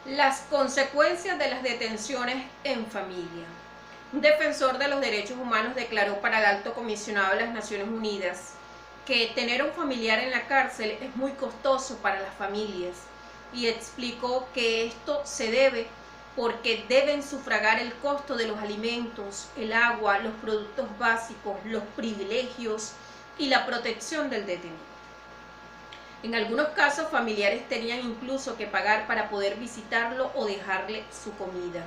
Las consecuencias de las detenciones en familia. Un defensor de los derechos humanos declaró para el Alto Comisionado de las Naciones Unidas que tener un familiar en la cárcel es muy costoso para las familias y explicó que esto se debe porque deben sufragar el costo de los alimentos, el agua, los productos básicos, los privilegios y la protección del detenido. En algunos casos, familiares tenían incluso que pagar para poder visitarlo o dejarle su comida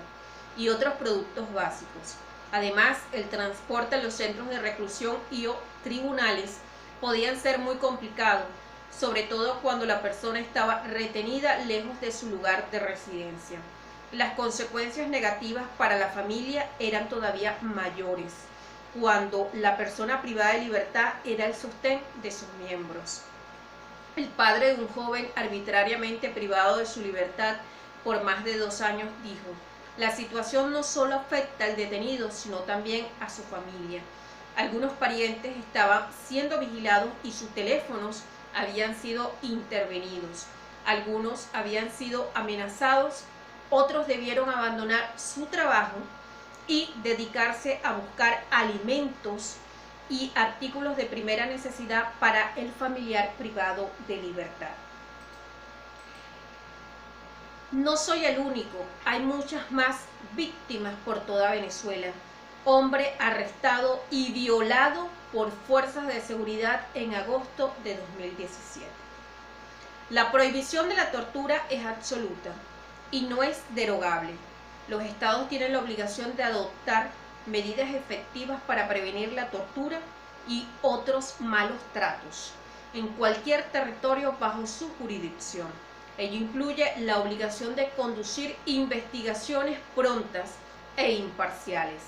y otros productos básicos. Además, el transporte a los centros de reclusión y o tribunales podían ser muy complicado, sobre todo cuando la persona estaba retenida lejos de su lugar de residencia. Las consecuencias negativas para la familia eran todavía mayores, cuando la persona privada de libertad era el sostén de sus miembros. El padre de un joven arbitrariamente privado de su libertad por más de 2 años dijo: la situación no solo afecta al detenido, sino también a su familia. Algunos parientes estaban siendo vigilados y sus teléfonos habían sido intervenidos. Algunos habían sido amenazados, otros debieron abandonar su trabajo y dedicarse a buscar alimentos y artículos de primera necesidad para el familiar privado de libertad. No soy el único, hay muchas más víctimas por toda Venezuela. Hombre arrestado y violado por fuerzas de seguridad en agosto de 2017. La prohibición de la tortura es absoluta y no es derogable. Los estados tienen la obligación de adoptar medidas efectivas para prevenir la tortura y otros malos tratos en cualquier territorio bajo su jurisdicción. Ello incluye la obligación de conducir investigaciones prontas e imparciales,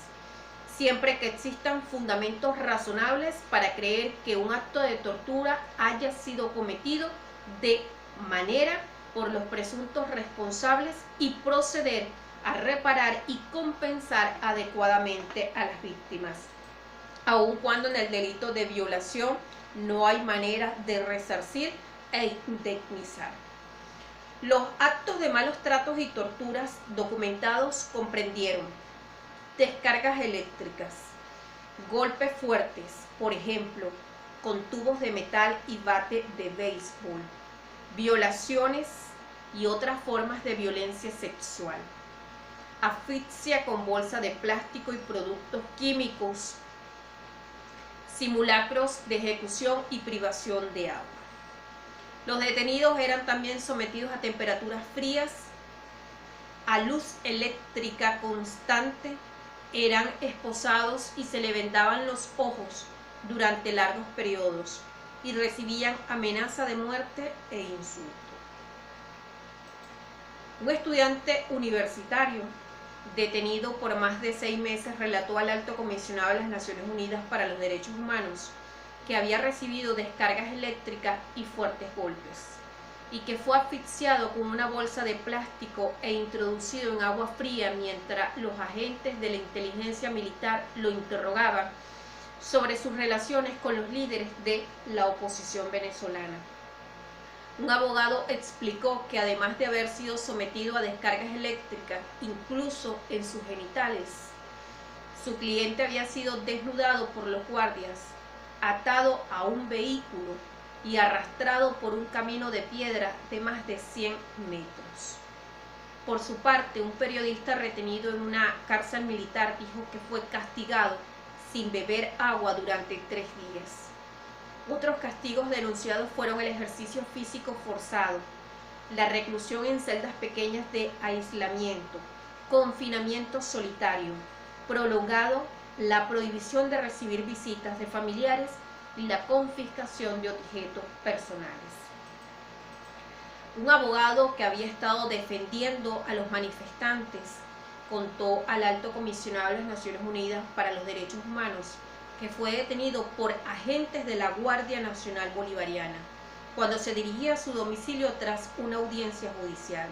siempre que existan fundamentos razonables para creer que un acto de tortura haya sido cometido de manera por los presuntos responsables y proceder a reparar y compensar adecuadamente a las víctimas, aun cuando en el delito de violación no hay manera de resarcir e indemnizar. Los actos de malos tratos y torturas documentados comprendieron descargas eléctricas, golpes fuertes, por ejemplo, con tubos de metal y bate de béisbol, violaciones y otras formas de violencia sexual, asfixia con bolsa de plástico y productos químicos, simulacros de ejecución y privación de agua. Los detenidos eran también sometidos a temperaturas frías, a luz eléctrica constante, eran esposados y se le vendaban los ojos durante largos periodos y recibían amenaza de muerte e insulto. Un estudiante universitario detenido por más de 6 meses relató al Alto Comisionado de las Naciones Unidas para los Derechos Humanos que había recibido descargas eléctricas y fuertes golpes, y que fue asfixiado con una bolsa de plástico e introducido en agua fría mientras los agentes de la inteligencia militar lo interrogaban sobre sus relaciones con los líderes de la oposición venezolana. Un abogado explicó que además de haber sido sometido a descargas eléctricas, incluso en sus genitales, su cliente había sido desnudado por los guardias, atado a un vehículo y arrastrado por un camino de piedra de más de 100 metros. Por su parte, un periodista retenido en una cárcel militar dijo que fue castigado sin beber agua durante 3 días. Otros castigos denunciados fueron el ejercicio físico forzado, la reclusión en celdas pequeñas de aislamiento, confinamiento solitario, prolongado, la prohibición de recibir visitas de familiares y la confiscación de objetos personales. Un abogado que había estado defendiendo a los manifestantes contó al Alto Comisionado de las Naciones Unidas para los Derechos Humanos que fue detenido por agentes de la Guardia Nacional Bolivariana cuando se dirigía a su domicilio tras una audiencia judicial.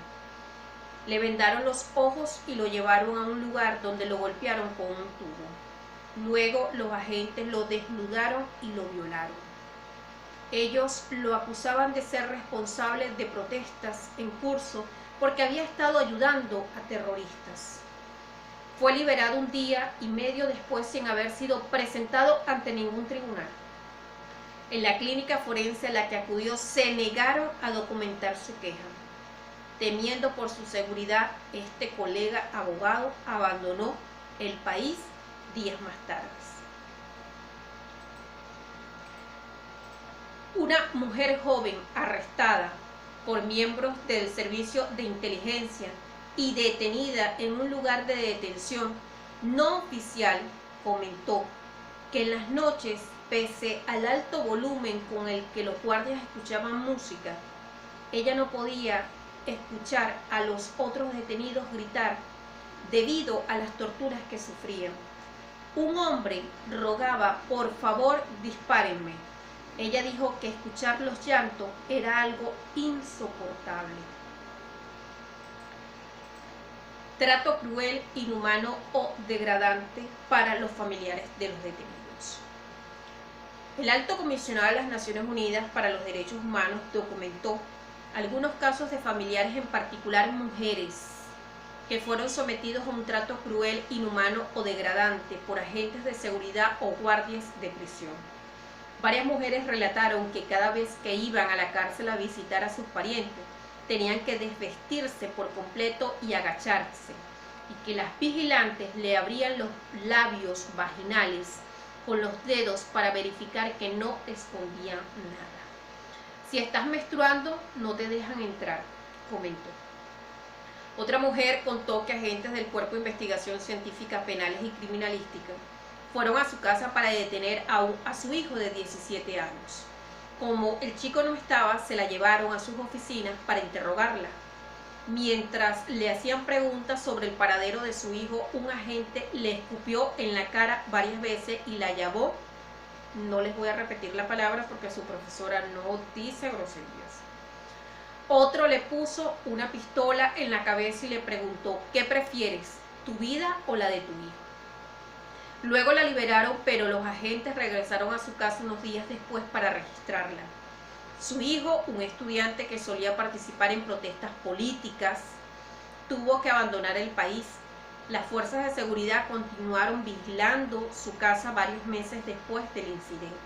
Le vendaron los ojos y lo llevaron a un lugar donde lo golpearon con un tubo. Luego los agentes lo desnudaron y lo violaron. Ellos lo acusaban de ser responsable de protestas en curso porque había estado ayudando a terroristas. Fue liberado un día y medio después sin haber sido presentado ante ningún tribunal. En la clínica forense a la que acudió se negaron a documentar su queja. Temiendo por su seguridad, este colega abogado abandonó el país días más tarde. Una mujer joven arrestada por miembros del servicio de inteligencia y detenida en un lugar de detención no oficial comentó que en las noches, pese al alto volumen con el que los guardias escuchaban música, ella no podía escuchar a los otros detenidos gritar debido a las torturas que sufrían. Un hombre rogaba: por favor, dispárenme. Ella dijo que escuchar los llantos era algo insoportable. Trato cruel, inhumano o degradante para los familiares de los detenidos. El Alto Comisionado de las Naciones Unidas para los Derechos Humanos documentó algunos casos de familiares, en particular mujeres, que fueron sometidos a un trato cruel, inhumano o degradante por agentes de seguridad o guardias de prisión. Varias mujeres relataron que cada vez que iban a la cárcel a visitar a sus parientes, tenían que desvestirse por completo y agacharse, y que las vigilantes le abrían los labios vaginales con los dedos para verificar que no escondían nada. Si estás menstruando, no te dejan entrar, comentó. Otra mujer contó que agentes del Cuerpo de Investigación Científica, Penales y Criminalística fueron a su casa para detener a su hijo de 17 años. Como el chico no estaba, se la llevaron a sus oficinas para interrogarla. Mientras le hacían preguntas sobre el paradero de su hijo, un agente le escupió en la cara varias veces y la llamó. No les voy a repetir la palabra porque su profesora no dice groserías. Otro le puso una pistola en la cabeza y le preguntó: ¿qué prefieres, tu vida o la de tu hijo? Luego la liberaron, pero los agentes regresaron a su casa unos días después para registrarla. Su hijo, un estudiante que solía participar en protestas políticas, tuvo que abandonar el país. Las fuerzas de seguridad continuaron vigilando su casa varios meses después del incidente.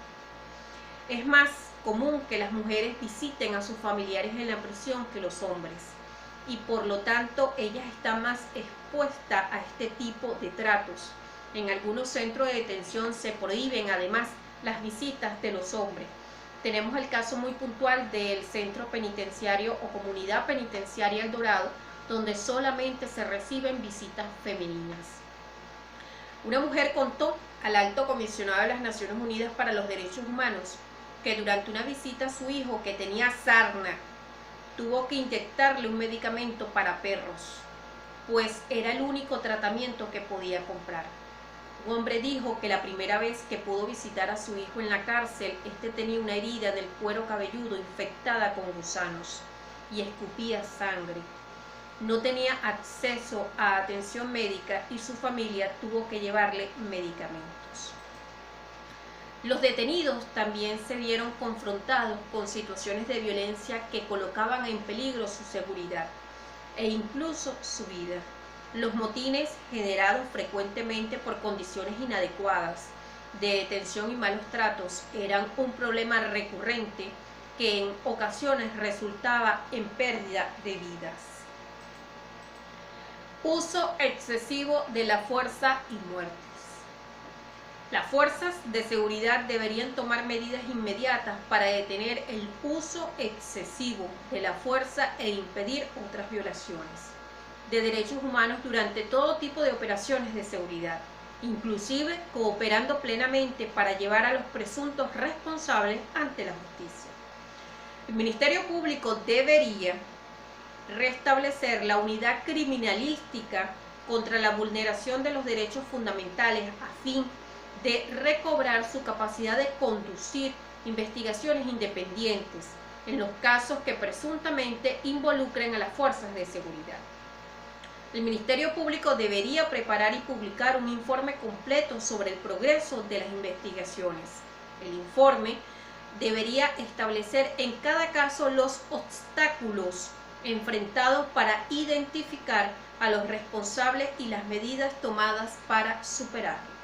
Es más común que las mujeres visiten a sus familiares en la prisión que los hombres, y por lo tanto ellas están más expuestas a este tipo de tratos. En algunos centros de detención se prohíben además las visitas de los hombres. Tenemos el caso muy puntual del Centro Penitenciario o Comunidad Penitenciaria El Dorado, donde solamente se reciben visitas femeninas. Una mujer contó al Alto Comisionado de las Naciones Unidas para los Derechos Humanos que durante una visita a su hijo, que tenía sarna, tuvo que inyectarle un medicamento para perros, pues era el único tratamiento que podía comprar. Un hombre dijo que la primera vez que pudo visitar a su hijo en la cárcel, este tenía una herida del cuero cabelludo infectada con gusanos y escupía sangre. No tenía acceso a atención médica y su familia tuvo que llevarle medicamentos. Los detenidos también se vieron confrontados con situaciones de violencia que colocaban en peligro su seguridad e incluso su vida. Los motines, generados frecuentemente por condiciones inadecuadas de detención y malos tratos, eran un problema recurrente que en ocasiones resultaba en pérdida de vidas. Uso excesivo de la fuerza y muertes. Las fuerzas de seguridad deberían tomar medidas inmediatas para detener el uso excesivo de la fuerza e impedir otras violaciones de derechos humanos durante todo tipo de operaciones de seguridad, inclusive cooperando plenamente para llevar a los presuntos responsables ante la justicia. El Ministerio Público debería restablecer la unidad criminalística contra la vulneración de los derechos fundamentales a fin de recobrar su capacidad de conducir investigaciones independientes en los casos que presuntamente involucren a las fuerzas de seguridad. El Ministerio Público debería preparar y publicar un informe completo sobre el progreso de las investigaciones. El informe debería establecer en cada caso los obstáculos enfrentado para identificar a los responsables y las medidas tomadas para superarlo.